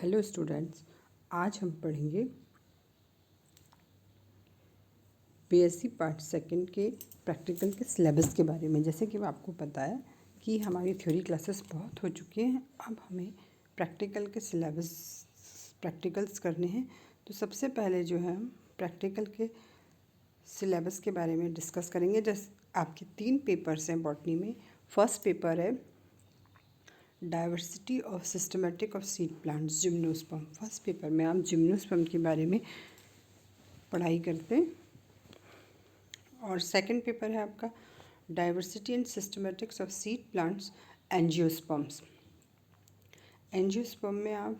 Hello students, आज हम पढ़ेंगे बीएससी पार्ट सेकंड के प्रैक्टिकल के सिलेबस के बारे में। जैसे कि आपको पता है कि हमारी थ्योरी क्लासेस बहुत हो चुकी हैं, अब हमें प्रैक्टिकल के सिलेबस प्रैक्टिकल्स करने हैं। तो सबसे पहले जो है हम प्रैक्टिकल के सिलेबस के बारे में डिस्कस करेंगे। जैसे आपके 3 पेपर्स हैं बॉटनी में। फर्स्ट पेपर है diversity of systematic of seed plants, gymnosperm. First paper में आप जिम्नोस्पर्म के बारे में पढ़ाई करते हैं। और सेकंड पेपर है आपका diversity and systematics of seed plants, angiosperms. Angiosperm में आप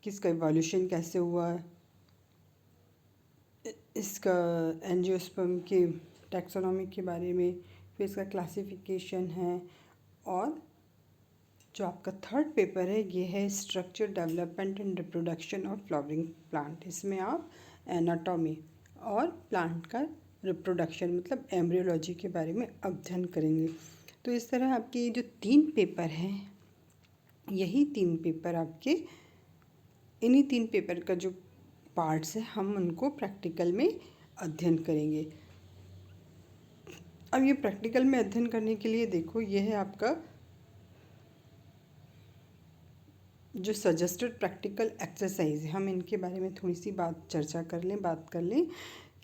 किसका इवोल्यूशन कैसे हुआ है, इसका एंजियोस्पर्म के टैक्सोनॉमी के बारे में, फिर इसका क्लासिफिकेशन है। और जो आपका थर्ड पेपर है ये है structure, development and reproduction of flowering plant. इसमें आप एनाटॉमी और प्लांट का रिप्रोडक्शन मतलब एम्ब्रियोलॉजी के बारे में अध्ययन करेंगे। तो इस तरह आपके ये जो 3 पेपर हैं, यही 3 पेपर आपके इन्हीं 3 पेपर का जो पार्ट्स है हम उनको प्रैक्टिकल में अध्ययन करेंगे। अब ये प्रैक्टिकल में अध्ययन करने के लिए देखो, ये है आपका जो सजेस्टेड प्रैक्टिकल एक्सरसाइज है। हम इनके बारे में थोड़ी सी बात कर लें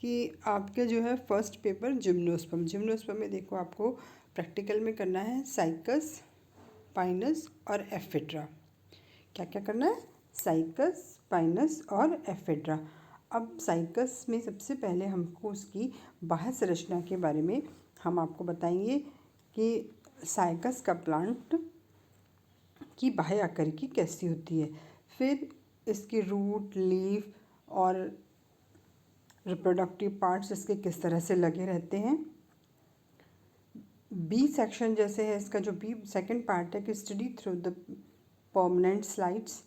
कि आपके जो है फर्स्ट पेपर जिम्नोस्पर्म में देखो आपको प्रैक्टिकल में करना है साइकस, पाइनस और एफिड्रा। क्या क्या करना है? साइकस, पाइनस और एफिड्रा। अब साइकस में सबसे पहले हमको उसकी बाह्य संरचना के बारे में हम आपको बताएंगे कि साइकस का प्लांट की बाह्य आकृति कैसी होती है। फिर इसकी रूट, लीफ और रिप्रोडक्टिव पार्ट्स इसके किस तरह से लगे रहते हैं। बी सेक्शन जैसे है इसका, जो बी सेकंड पार्ट है कि study through the permanent slides.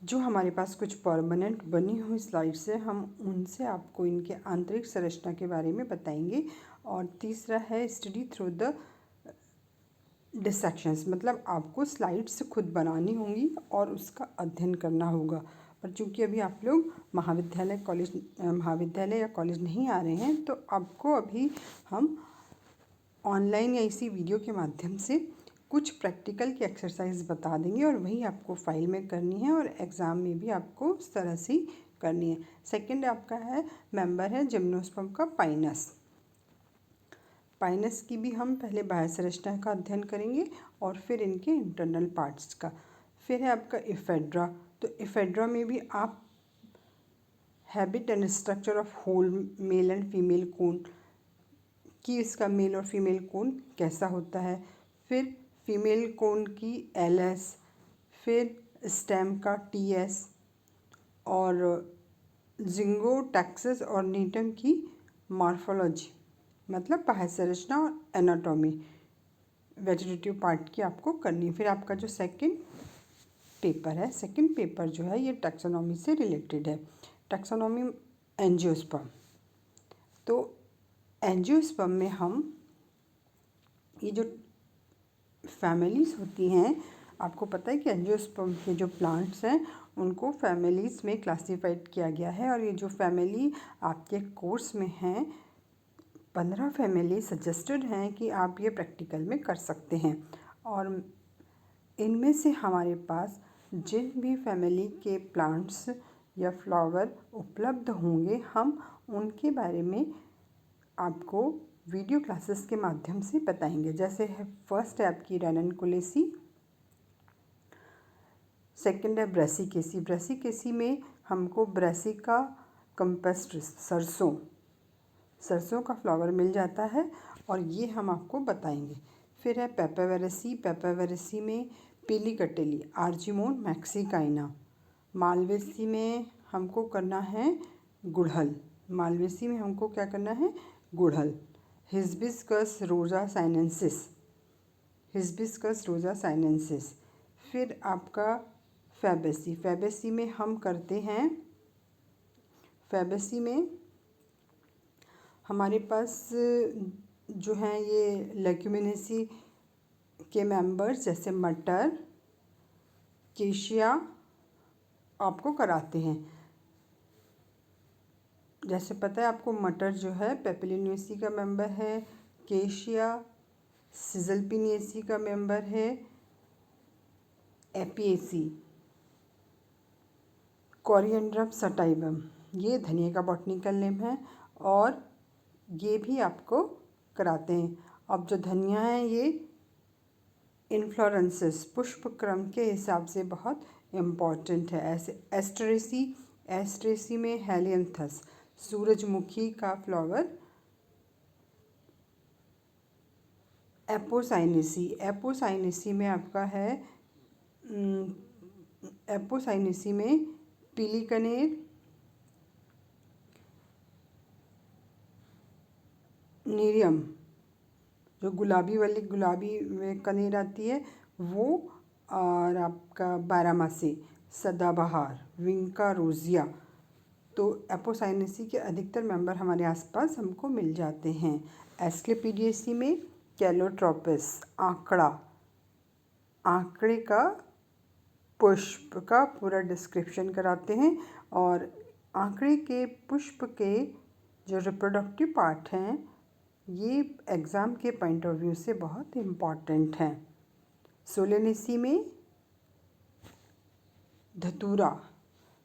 जो हमारे पास कुछ परमानेंट बनी हुई स्लाइड्स है, हम उनसे आपको इनके आंतरिक संरचना के बारे में बताएंगे। और तीसरा है स्टडी थ्रू द डिसेक्शंस, मतलब आपको स्लाइड्स खुद बनानी होंगी और उसका अध्ययन करना होगा। पर चूँकि अभी आप लोग महाविद्यालय या कॉलेज नहीं आ रहे हैं, तो आपको अभी हम ऑनलाइन या इसी वीडियो के माध्यम से कुछ प्रैक्टिकल की एक्सरसाइज बता देंगे और वही आपको फाइल में करनी है और एग्ज़ाम में भी आपको उस तरह से करनी है। सेकंड आपका है मेंबर है जिम्नोस्पर्म का पाइनस। पाइनस की भी हम पहले बाह्य संरचना का अध्ययन करेंगे और फिर इनके इंटरनल पार्ट्स का। फिर है आपका इफेड्रा। तो इफेड्रा में भी आप habit and structure of whole male and female cone कि इसका मेल और फीमेल कोन कैसा होता है। फिर फीमेल कोन की एलएस, फिर स्टेम का टीएस और जिंगोटैक्सिस और नीटम की मॉर्फोलॉजी मतलब बाह्य संरचना और एनाटॉमी वेजिटेटिव पार्ट की आपको करनी। फिर आपका जो सेकंड पेपर जो है ये टैक्सोनॉमी से रिलेटेड है। Taxonomy angiosperm. तो एंजियोस्पर्म में हम ये जो फैमिलीज़ होती हैं, आपको पता है कि एंजियोस्पर्म के जो प्लांट्स हैं उनको फैमिलीज़ में क्लासिफाइड किया गया है। और ये जो फैमिली आपके कोर्स में हैं, 15 फैमिली सजेस्टेड हैं कि आप ये प्रैक्टिकल में कर सकते हैं। और इनमें से हमारे पास जिन भी फैमिली के प्लांट्स या फ्लावर उपलब्ध होंगे, हम उनके बारे में आपको वीडियो क्लासेस के माध्यम से बताएंगे। जैसे है फर्स्ट है आपकी रेननकुलेसी, सेकंड है ब्रेसिकेसी। ब्रेसिकेसी में हमको ब्रेसिका कंपेस्ट्रिस सरसों का फ्लावर मिल जाता है और ये हम आपको बताएंगे। फिर है पेपावेरेसी में पीली कटेली, आर्जिमोन मैक्सिकाइना। मालवेसी में हमको करना है गुड़हल। हिबिस्कस रोजा साइनेंसिस। फिर आपका फैबेसी में हम करते हैं, फैबेसी में हमारे पास जो हैं ये लेग्यूमिनेसी के मेंबर्स जैसे मटर, केशिया आपको कराते हैं। जैसे पता है आपको, मटर जो है पेपिलिनेसी का मेंबर है, केशिया सिजलपिनेसी का मेंबर है, एपिएसी, कोरिएंड्रम सटाइवम ये धनिया का बॉटनिकल नेम है और ये भी आपको कराते हैं। अब जो धनिया है ये इन्फ्लोरेंसेस पुष्प क्रम के हिसाब से बहुत इम्पॉर्टेंट है। ऐसे एस्ट्रेसी में हेलियंथस सूरजमुखी का फ्लावर, एपोसाइनेसी में आपका है एपोसाइनेसी में पीली कनेर, नीरियम जो गुलाबी में कनेर आती है वो, और आपका बारहमासी सदाबहार विंका रोजिया। तो एपोसाइनेसी के अधिकतर मेंबर हमारे आसपास हमको मिल जाते हैं। एस्क्लेपिडियेसी में कैलोट्रोपिस आंकड़े का पुष्प का पूरा डिस्क्रिप्शन कराते हैं, और आंकड़े के पुष्प के जो रिप्रोडक्टिव पार्ट हैं ये एग्ज़ाम के पॉइंट ऑफ व्यू से बहुत इम्पॉर्टेंट हैं। सोलेनेसी में धतूरा,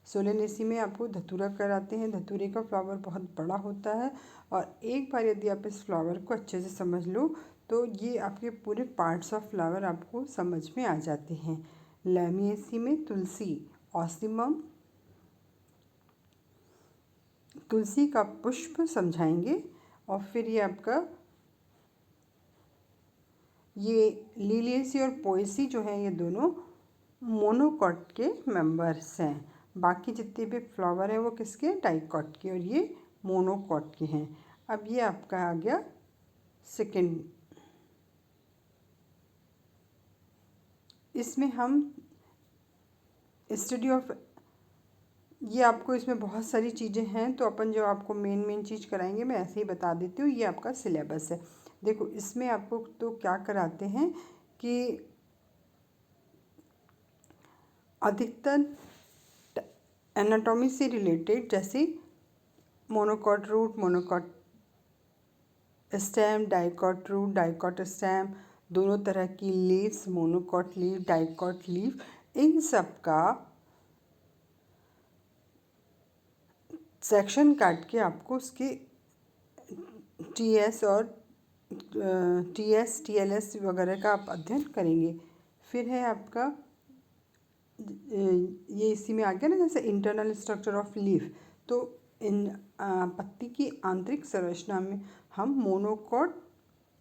सोलेनेसी में आपको धतूरा कराते हैं। धतूरे का फ्लावर बहुत बड़ा होता है और एक बार यदि आप इस फ्लावर को अच्छे से समझ लो तो ये आपके पूरे पार्ट्स ऑफ फ्लावर आपको समझ में आ जाते हैं। लैमिएसी में तुलसी, ऑसिमम तुलसी का पुष्प समझाएंगे, और फिर ये आपका ये लिलिएसी और पोएसी जो है ये दोनों मोनोकॉट के मेंबर्स हैं। बाकी जितने भी फ्लावर हैं वो किसके, डाइकॉट के, और ये मोनोकॉट के हैं। अब ये आपका आ गया सेकेंड। इसमें हम स्टडी ऑफ, ये आपको इसमें बहुत सारी चीज़ें हैं तो अपन जो आपको मेन चीज़ कराएंगे मैं ऐसे ही बता देती हूँ। ये आपका सिलेबस है। देखो इसमें आपको तो क्या कराते हैं कि अधिकतर एनाटॉमी से रिलेटेड, जैसे monocot root, monocot stem, dicot root, dicot stem, दोनों तरह की leaves, monocot leaf, dicot leaf, इन सब का सेक्शन काट के आपको उसके टीएस और टीएलएस वगैरह का आप अध्ययन करेंगे। फिर है आपका ये इसी में आ गया ना, जैसे इंटरनल स्ट्रक्चर ऑफ लीफ। तो इन पत्ती की आंतरिक संरचना में हम मोनोकॉट,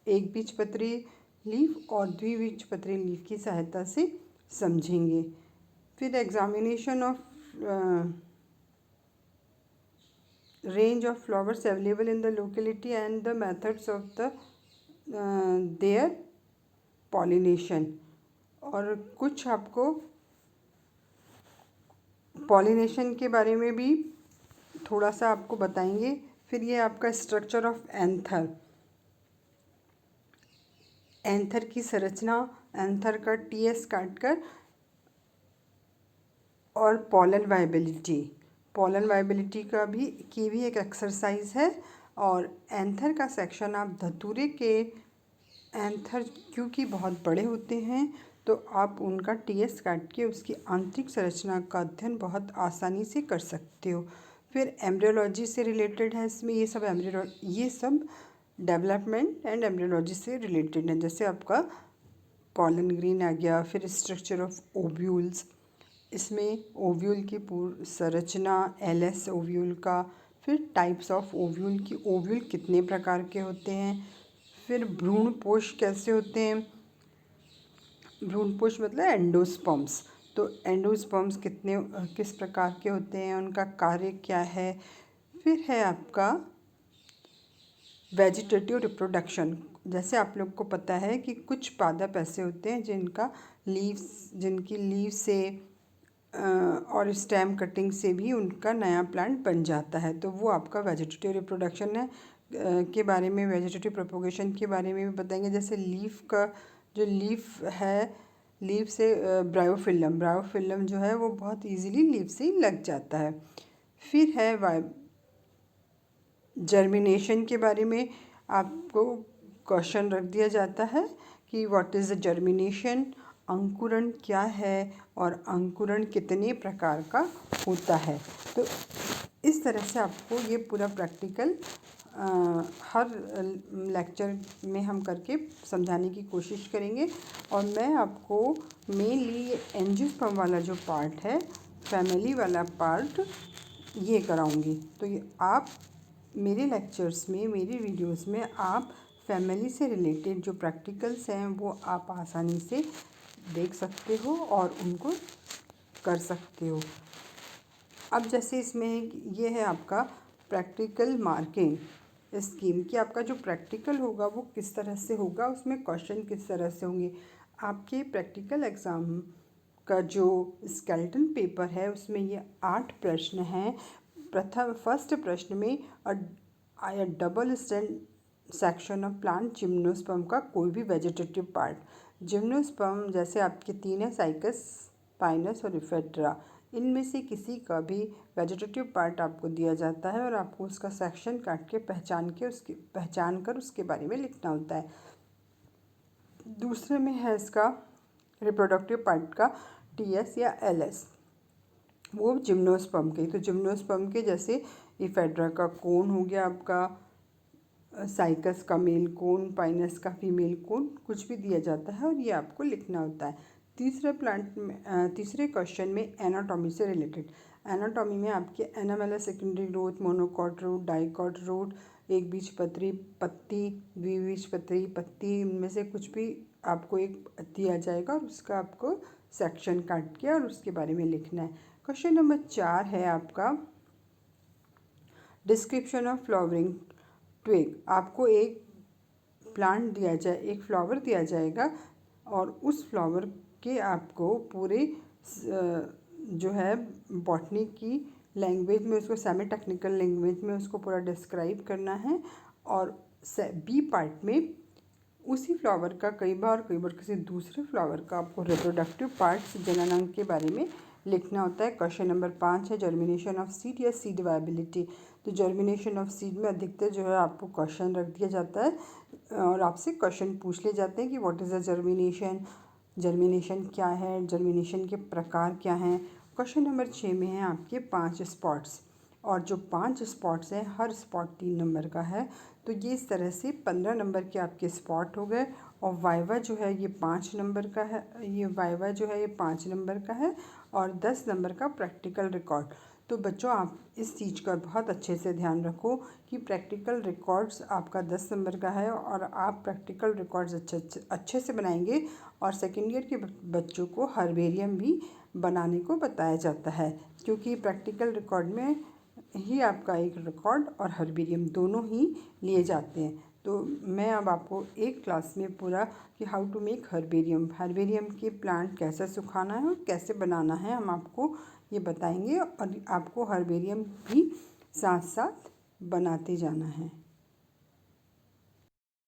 एक बीजपत्री लीफ और द्विबीजपत्री लीफ की सहायता से समझेंगे। फिर examination of range of flowers available in the locality and the methods of the their pollination, और कुछ आपको पॉलिनेशन के बारे में भी थोड़ा सा आपको बताएंगे। फिर ये आपका स्ट्रक्चर ऑफ एंथर की संरचना, एंथर का टीएस काटकर, और पॉलन वाइबिलिटी का भी एक एक्सरसाइज है। और एंथर का सेक्शन आप धतूरे के एंथर क्योंकि बहुत बड़े होते हैं तो आप उनका टीएस काट के उसकी आंतरिक संरचना का अध्ययन बहुत आसानी से कर सकते हो। फिर एम्ब्रियोलॉजी से रिलेटेड है इसमें, ये सब डेवलपमेंट एंड एम्ब्रियोलॉजी से रिलेटेड है। जैसे आपका पॉलन ग्रेन आ गया, फिर स्ट्रक्चर ऑफ ओव्यूल्स, इसमें ओव्यूल की पूर्ण संरचना, एलएस ओव्यूल का, फिर टाइप्स ऑफ ओव्यूल की ओव्यूल कितने प्रकार के होते हैं, फिर भ्रूणपोष कैसे होते हैं, भ्रूणपोष मतलब एंडोस्पर्म्स, तो एंडोस्पर्म्स किस प्रकार के होते हैं, उनका कार्य क्या है। फिर है आपका वेजिटेटिव रिप्रोडक्शन। जैसे आप लोग को पता है कि कुछ पादप ऐसे होते हैं जिनकी लीव से और स्टेम कटिंग से भी उनका नया प्लांट बन जाता है, तो वो आपका वेजिटेटिव रिप्रोडक्शन है के बारे में, वेजिटेटिव प्रोपोगेशन के बारे में भी बताएंगे। जैसे लीफ का जो लीफ है लीफ से ब्रायोफिल्म जो है वो बहुत इजीली लीफ से लग जाता है। फिर है जर्मिनेशन के बारे में आपको क्वेश्चन रख दिया जाता है कि व्हाट इज़ द जर्मिनेशन, अंकुरण क्या है और अंकुरण कितने प्रकार का होता है। तो इस तरह से आपको ये पूरा प्रैक्टिकल हर लेक्चर में हम करके समझाने की कोशिश करेंगे। और मैं आपको मेनली ये एंजियोस्पर्म वाला जो पार्ट है, फैमिली वाला पार्ट, ये कराऊंगी। तो ये आप मेरे लेक्चर्स में, मेरी वीडियोस में आप फैमिली से रिलेटेड जो प्रैक्टिकल्स हैं वो आप आसानी से देख सकते हो और उनको कर सकते हो। अब जैसे इसमें ये है आपका प्रैक्टिकल मार्किंग स्कीम कि आपका जो प्रैक्टिकल होगा वो किस तरह से होगा, उसमें क्वेश्चन किस तरह से होंगे। आपके प्रैक्टिकल एग्ज़ाम का जो स्केलेटन पेपर है उसमें ये 8 प्रश्न हैं। फर्स्ट प्रश्न में double stand section of plant gymnosperm का कोई भी वेजिटेटिव पार्ट। जिम्नोस्पर्म जैसे आपके 3 है, साइकस, पाइनस और इफेड्रा। इनमें से किसी का भी वेजिटेटिव पार्ट आपको दिया जाता है और आपको उसका सेक्शन काट के पहचान कर उसके बारे में लिखना होता है। दूसरे में है इसका रिप्रोडक्टिव पार्ट का TS या LS, वो जिम्नोस्पर्म के। तो जिम्नोस्पर्म के जैसे इफेड्रा का कोन हो गया आपका, साइकस का मेल कोन, पाइनस का फीमेल कोन, कुछ भी दिया जाता है और ये आपको लिखना होता है। तीसरे क्वेश्चन में एनाटॉमी से रिलेटेड, एनाटॉमी में आपके anomalous secondary growth, monocot root, dicot root, एक बीजपत्री पत्ती, द्विबीजपत्री पत्ती, इनमें से कुछ भी आपको एक दिया जाएगा और उसका आपको सेक्शन काट के और उसके बारे में लिखना है। क्वेश्चन नंबर 4 है आपका डिस्क्रिप्शन ऑफ फ्लावरिंग ट्विग। आपको एक प्लांट दिया जाए, एक फ्लावर दिया जाएगा और उस फ्लावर के आपको पूरे जो है बॉटनी की लैंग्वेज में, उसको सेमी टेक्निकल लैंग्वेज में उसको पूरा डिस्क्राइब करना है। और बी पार्ट में उसी फ्लावर का कई बार किसी दूसरे फ्लावर का आपको रिप्रोडक्टिव पार्ट्स, जननांग के बारे में लिखना होता है। क्वेश्चन नंबर 5 है जर्मिनेशन ऑफ सीड या सीड वायबिलिटी। तो जर्मिनेशन ऑफ सीड में अधिकतर जो है आपको क्वेश्चन रख दिया जाता है और आपसे क्वेश्चन पूछ ले जाते हैं कि what is the germination, germination क्या है, जर्मिनेशन के प्रकार क्या हैं। क्वेश्चन नंबर 6 में है आपके 5 स्पॉट्स, और जो 5 स्पॉट्स हैं हर स्पॉट 3 नंबर का है। तो ये इस तरह से 15 नंबर के आपके स्पॉट हो गए। और वाइवा जो है ये 5 नंबर का है, ये वाइवा जो है ये 5 नंबर का है और 10 नंबर का प्रैक्टिकल रिकॉर्ड। तो बच्चों आप इस चीज़ का बहुत अच्छे से ध्यान रखो कि प्रैक्टिकल रिकॉर्ड्स आपका 10 नंबर का है और आप प्रैक्टिकल रिकॉर्ड्स अच्छे से बनाएंगे। और सेकेंड ईयर के बच्चों को हर्बेरियम भी बनाने को बताया जाता है, क्योंकि प्रैक्टिकल रिकॉर्ड में ही आपका एक रिकॉर्ड और हर्बेरियम दोनों ही लिए जाते हैं। तो मैं अब आपको एक क्लास में पूरा कि हाउ टू मेक हर्बेरियम के प्लांट कैसे सुखाना है और कैसे बनाना है हम आपको ये बताएंगे और आपको हर्बेरियम भी साथ साथ बनाते जाना है।